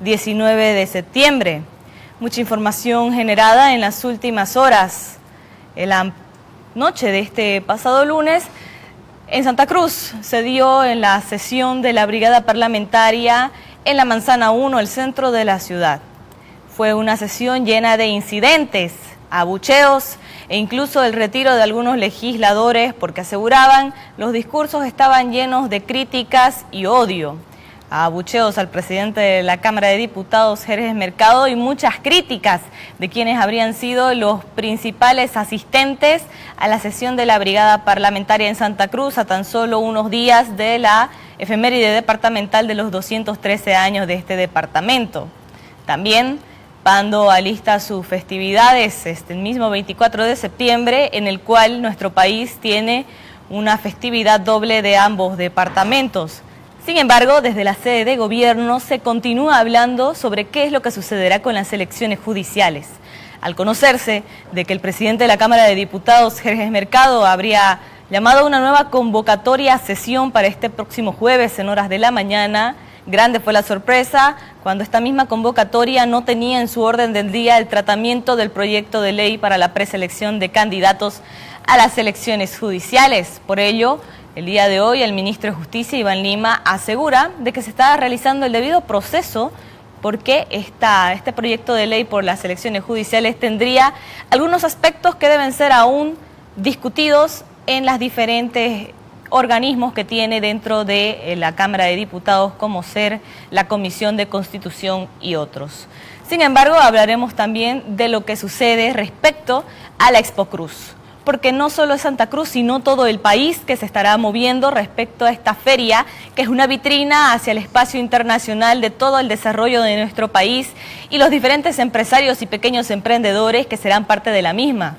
19 de septiembre. Mucha información generada en las últimas horas. En la noche de este pasado lunes, en Santa Cruz se dio en la sesión de la brigada parlamentaria en la Manzana 1, el centro de la ciudad. Fue una sesión llena de incidentes, abucheos e incluso el retiro de algunos legisladores porque aseguraban los discursos estaban llenos de críticas y odio. Abucheos al presidente de la Cámara de Diputados, Jerjes Mercado, y muchas críticas de quienes habrían sido los principales asistentes a la sesión de la brigada parlamentaria en Santa Cruz a tan solo unos días de la efeméride departamental de los 213 años de este departamento. También Pando alista sus festividades el mismo 24 de septiembre, en el cual nuestro país tiene una festividad doble de ambos departamentos. Sin embargo, desde la sede de gobierno se continúa hablando sobre qué es lo que sucederá con las elecciones judiciales. Al conocerse de que el presidente de la Cámara de Diputados, Jerjes Mercado, habría llamado a una nueva convocatoria a sesión para este próximo jueves en horas de la mañana, grande fue la sorpresa cuando esta misma convocatoria no tenía en su orden del día el tratamiento del proyecto de ley para la preselección de candidatos a las elecciones judiciales. Por ello, el día de hoy el ministro de Justicia, Iván Lima, asegura de que se está realizando el debido proceso porque este proyecto de ley por las elecciones judiciales tendría algunos aspectos que deben ser aún discutidos en las diferentes organismos que tiene dentro de la Cámara de Diputados, como ser la Comisión de Constitución y otros. Sin embargo, hablaremos también de lo que sucede respecto a la Expo Cruz, porque no solo es Santa Cruz, sino todo el país que se estará moviendo respecto a esta feria, que es una vitrina hacia el espacio internacional de todo el desarrollo de nuestro país y los diferentes empresarios y pequeños emprendedores que serán parte de la misma.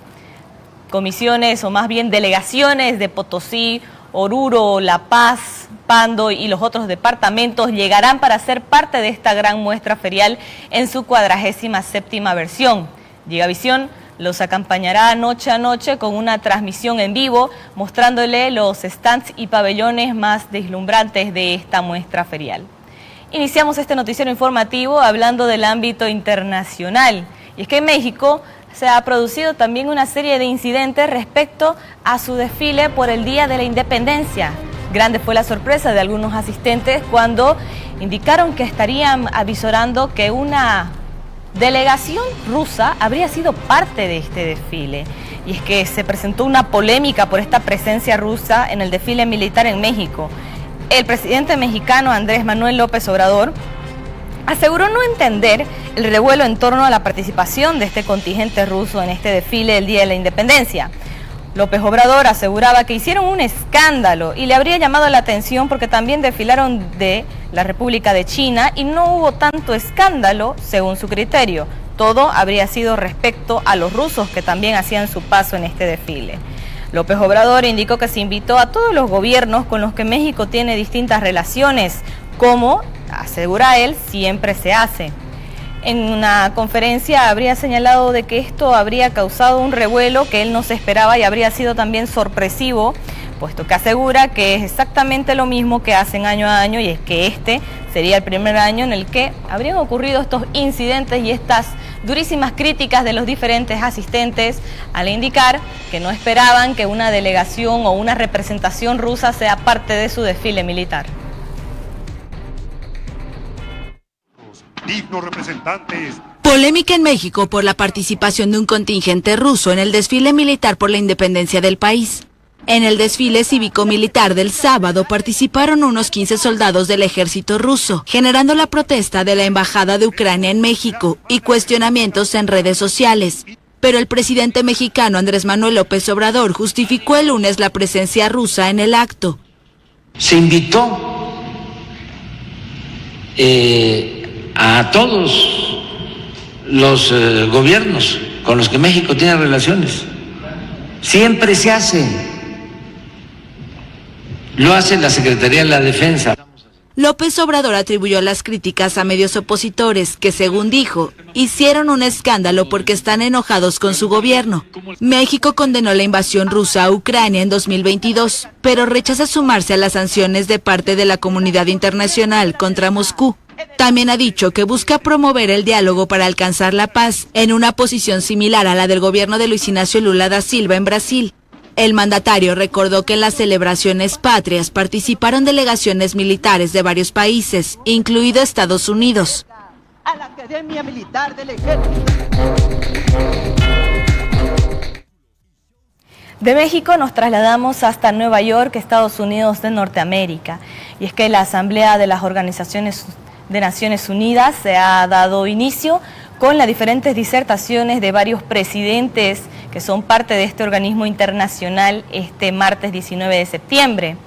Comisiones o más bien delegaciones de Potosí, Oruro, La Paz, Pando y los otros departamentos llegarán para ser parte de esta gran muestra ferial en su 47ª versión. Gigavisión los acompañará noche a noche con una transmisión en vivo, mostrándole los stands y pabellones más deslumbrantes de esta muestra ferial. Iniciamos este noticiero informativo hablando del ámbito internacional. Y es que en México se ha producido también una serie de incidentes respecto a su desfile por el Día de la Independencia. Grande fue la sorpresa de algunos asistentes cuando indicaron que estarían avisorando que una delegación rusa habría sido parte de este desfile. Y es que se presentó una polémica por esta presencia rusa en el desfile militar en México. El presidente mexicano Andrés Manuel López Obrador aseguró no entender el revuelo en torno a la participación de este contingente ruso en este desfile del Día de la Independencia. López Obrador aseguraba que hicieron un escándalo y le habría llamado la atención porque también desfilaron de la República de China y no hubo tanto escándalo según su criterio. Todo habría sido respecto a los rusos que también hacían su paso en este desfile. López Obrador indicó que se invitó a todos los gobiernos con los que México tiene distintas relaciones, como, asegura él, siempre se hace. En una conferencia habría señalado de que esto habría causado un revuelo que él no se esperaba y habría sido también sorpresivo, puesto que asegura que es exactamente lo mismo que hacen año a año, y es que este sería el primer año en el que habrían ocurrido estos incidentes y estas durísimas críticas de los diferentes asistentes al indicar que no esperaban que una delegación o una representación rusa sea parte de su desfile militar. Dignos representantes. Polémica en México por la participación de un contingente ruso en el desfile militar por la independencia del país. En el desfile cívico-militar del sábado participaron unos 15 soldados del ejército ruso, generando la protesta de la Embajada de Ucrania en México y cuestionamientos en redes sociales. Pero el presidente mexicano Andrés Manuel López Obrador justificó el lunes la presencia rusa en el acto. Se invitó a todos los gobiernos con los que México tiene relaciones. Siempre se hace. Lo hace la Secretaría de la Defensa. López Obrador atribuyó las críticas a medios opositores que, según dijo, hicieron un escándalo porque están enojados con su gobierno. México condenó la invasión rusa a Ucrania en 2022, pero rechaza sumarse a las sanciones de parte de la comunidad internacional contra Moscú. También ha dicho que busca promover el diálogo para alcanzar la paz, en una posición similar a la del gobierno de Luis Inácio Lula da Silva en Brasil. El mandatario recordó que en las celebraciones patrias participaron delegaciones militares de varios países, incluido Estados Unidos. A la Academia Militar del Ejército. De México nos trasladamos hasta Nueva York, Estados Unidos de Norteamérica. Y es que la Asamblea de las Organizaciones de Naciones Unidas se ha dado inicio con las diferentes disertaciones de varios presidentes que son parte de este organismo internacional este martes 19 de septiembre.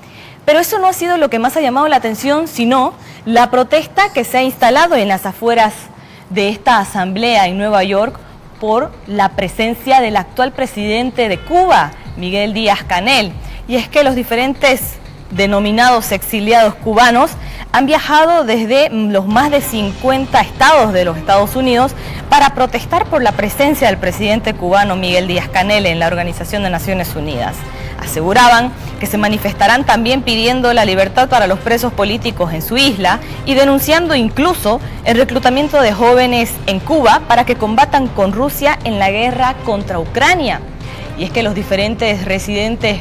Pero eso no ha sido lo que más ha llamado la atención, sino la protesta que se ha instalado en las afueras de esta asamblea en Nueva York por la presencia del actual presidente de Cuba, Miguel Díaz-Canel. Y es que los diferentes denominados exiliados cubanos han viajado desde los más de 50 estados de los Estados Unidos para protestar por la presencia del presidente cubano Miguel Díaz-Canel en la Organización de Naciones Unidas. Aseguraban que se manifestarán también pidiendo la libertad para los presos políticos en su isla y denunciando incluso el reclutamiento de jóvenes en Cuba para que combatan con Rusia en la guerra contra Ucrania. Y es que los diferentes residentes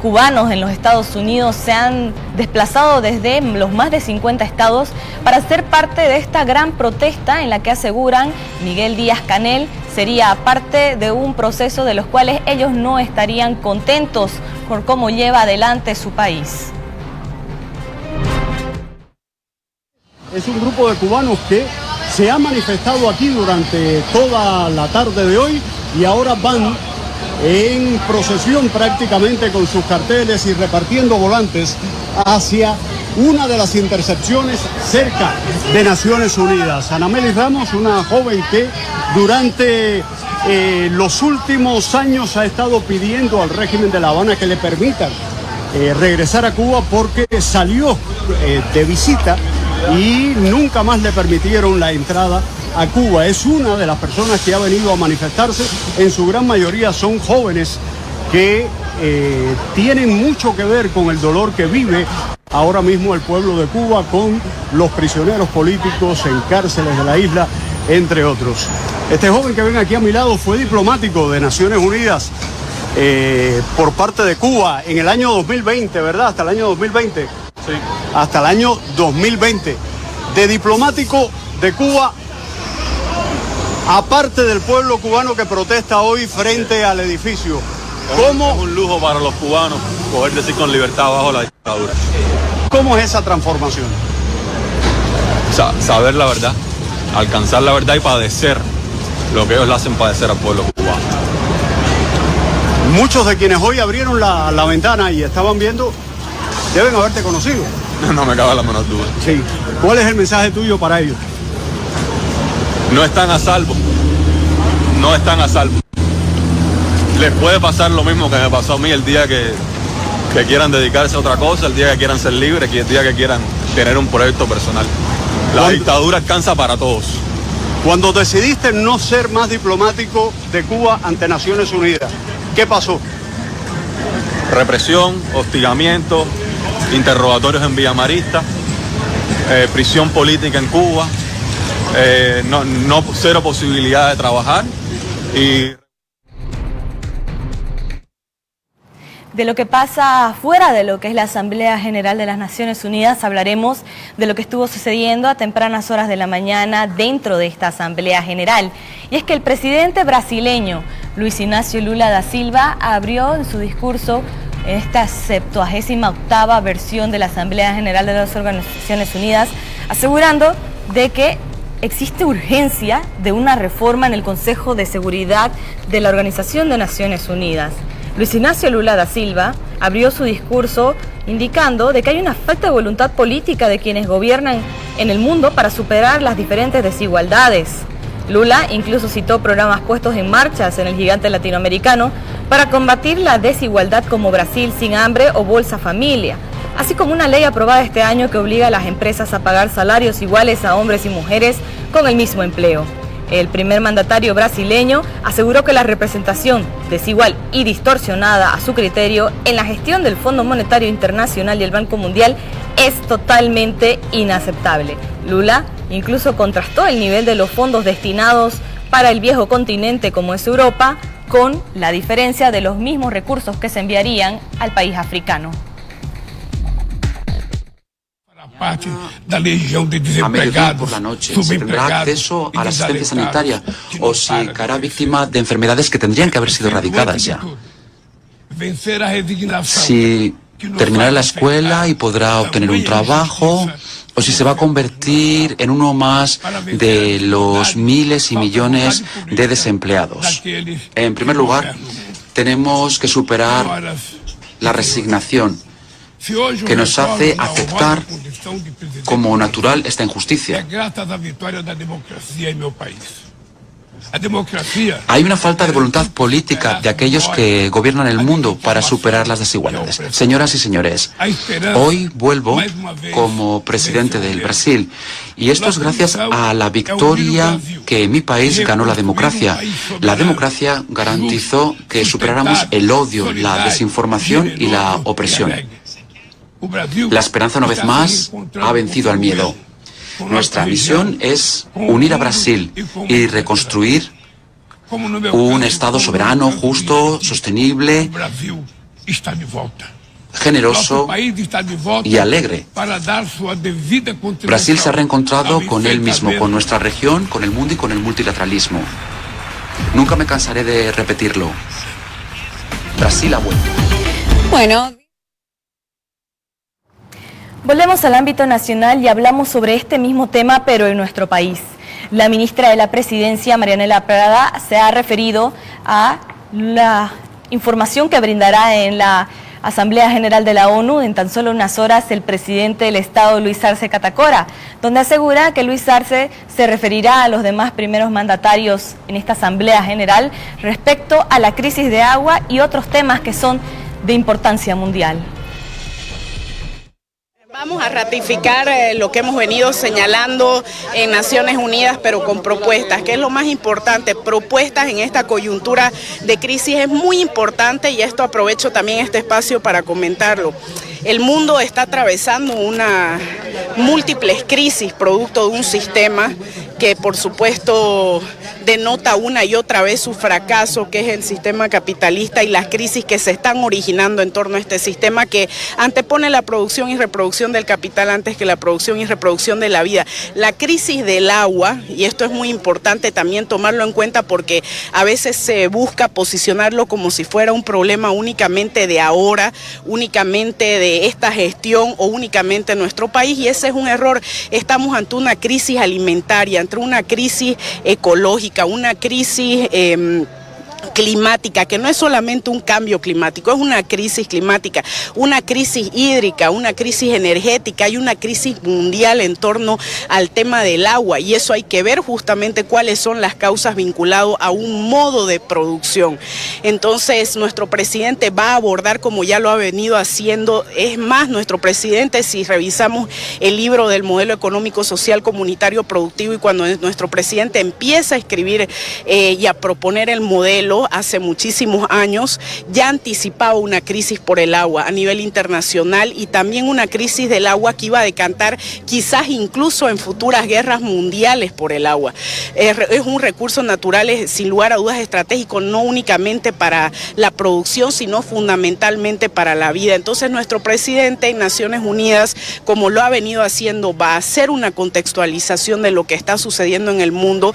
cubanos en los Estados Unidos se han desplazado desde los más de 50 estados para ser parte de esta gran protesta en la que aseguran Miguel Díaz-Canel sería parte de un proceso de los cuales ellos no estarían contentos por cómo lleva adelante su país. Es un grupo de cubanos que se ha manifestado aquí durante toda la tarde de hoy y ahora van en procesión prácticamente con sus carteles y repartiendo volantes hacia una de las intercepciones cerca de Naciones Unidas. Anamelis Ramos, una joven que durante los últimos años ha estado pidiendo al régimen de La Habana que le permitan regresar a Cuba porque salió de visita y nunca más le permitieron la entrada a Cuba. Es una de las personas que ha venido a manifestarse. En su gran mayoría son jóvenes que tienen mucho que ver con el dolor que vive ahora mismo el pueblo de Cuba con los prisioneros políticos en cárceles de la isla, entre otros. Este joven que ven aquí a mi lado fue diplomático de Naciones Unidas por parte de Cuba en el año 2020, ¿verdad? Hasta el año 2020. Sí. Hasta el año 2020. De diplomático de Cuba, aparte del pueblo cubano que protesta hoy frente al edificio. ¿Cómo? Es un lujo para los cubanos poder decir con libertad bajo la dictadura. ¿Cómo es esa transformación? Saber la verdad, alcanzar la verdad y padecer lo que ellos le hacen padecer al pueblo cubano. Muchos de quienes hoy abrieron la ventana y estaban viendo deben haberte conocido. No me cabe la menor duda. Sí. ¿Cuál es el mensaje tuyo para ellos? No están a salvo. No están a salvo. Les puede pasar lo mismo que me pasó a mí el día que quieran dedicarse a otra cosa, el día que quieran ser libres, el día que quieran tener un proyecto personal. La dictadura alcanza para todos. Cuando decidiste no ser más diplomático de Cuba ante Naciones Unidas, ¿qué pasó? Represión, hostigamiento, interrogatorios en Villa Marista, prisión política en Cuba, cero posibilidad de trabajar y... De lo que pasa fuera de lo que es la Asamblea General de las Naciones Unidas, hablaremos de lo que estuvo sucediendo a tempranas horas de la mañana dentro de esta Asamblea General. Y es que el presidente brasileño Luis Inácio Lula da Silva abrió en su discurso esta 78ª versión de la Asamblea General de las Organizaciones Unidas, asegurando de que existe urgencia de una reforma en el Consejo de Seguridad de la Organización de Naciones Unidas. Luis Inácio Lula da Silva abrió su discurso indicando de que hay una falta de voluntad política de quienes gobiernan en el mundo para superar las diferentes desigualdades. Lula incluso citó programas puestos en marcha en el gigante latinoamericano para combatir la desigualdad como Brasil sin hambre o Bolsa Familia, así como una ley aprobada este año que obliga a las empresas a pagar salarios iguales a hombres y mujeres con el mismo empleo. El primer mandatario brasileño aseguró que la representación desigual y distorsionada a su criterio en la gestión del Fondo Monetario Internacional y el Banco Mundial es totalmente inaceptable. Lula incluso contrastó el nivel de los fondos destinados para el viejo continente como es Europa con la diferencia de los mismos recursos que se enviarían al país africano. A mediodía por la noche se tendrá acceso a la asistencia sanitaria o se caerá víctima de enfermedades que tendrían que haber sido erradicadas ya. Si terminará la escuela y podrá obtener un trabajo, o si se va a convertir en uno más de los miles y millones de desempleados. En primer lugar, tenemos que superar la resignación que nos hace aceptar como natural esta injusticia. Hay una falta de voluntad política de aquellos que gobiernan el mundo para superar las desigualdades. Señoras y señores, hoy vuelvo como presidente del Brasil y esto es gracias a la victoria que en mi país ganó la democracia. La democracia garantizó que superáramos el odio, la desinformación y la opresión. La esperanza una vez más ha vencido al miedo. Nuestra misión es unir a Brasil y reconstruir un Estado soberano, justo, sostenible, generoso y alegre. Brasil se ha reencontrado con él mismo, con nuestra región, con el mundo y con el multilateralismo. Nunca me cansaré de repetirlo. Brasil ha vuelto. Bueno. Volvemos al ámbito nacional y hablamos sobre este mismo tema, pero en nuestro país. La ministra de la Presidencia, Marianela Prada, se ha referido a la información que brindará en la Asamblea General de la ONU en tan solo unas horas el presidente del Estado, Luis Arce Catacora, donde asegura que Luis Arce se referirá a los demás primeros mandatarios en esta Asamblea General respecto a la crisis de agua y otros temas que son de importancia mundial. Vamos a ratificar lo que hemos venido señalando en Naciones Unidas, pero con propuestas, que es lo más importante. Propuestas en esta coyuntura de crisis es muy importante y esto aprovecho también este espacio para comentarlo. El mundo está atravesando una múltiples crisis producto de un sistema que por supuesto denota una y otra vez su fracaso, que es el sistema capitalista y las crisis que se están originando en torno a este sistema que antepone la producción y reproducción del capital antes que la producción y reproducción de la vida. La crisis del agua, y esto es muy importante también tomarlo en cuenta porque a veces se busca posicionarlo como si fuera un problema únicamente de ahora, únicamente de esta gestión o únicamente en nuestro país, y ese es un error. Estamos ante una crisis alimentaria, ante una crisis ecológica, una crisis climática, que no es solamente un cambio climático, es una crisis climática, una crisis hídrica, una crisis energética y una crisis mundial en torno al tema del agua, y eso hay que ver justamente cuáles son las causas vinculadas a un modo de producción. Entonces nuestro presidente va a abordar, como ya lo ha venido haciendo, es más, nuestro presidente, si revisamos el libro del modelo económico, social, comunitario, productivo, y cuando nuestro presidente empieza a escribir y a proponer el modelo, hace muchísimos años, ya anticipaba una crisis por el agua a nivel internacional y también una crisis del agua que iba a decantar quizás incluso en futuras guerras mundiales por el agua. Es un recurso natural, sin lugar a dudas estratégico, no únicamente para la producción, sino fundamentalmente para la vida. Entonces nuestro presidente en Naciones Unidas, como lo ha venido haciendo, va a hacer una contextualización de lo que está sucediendo en el mundo.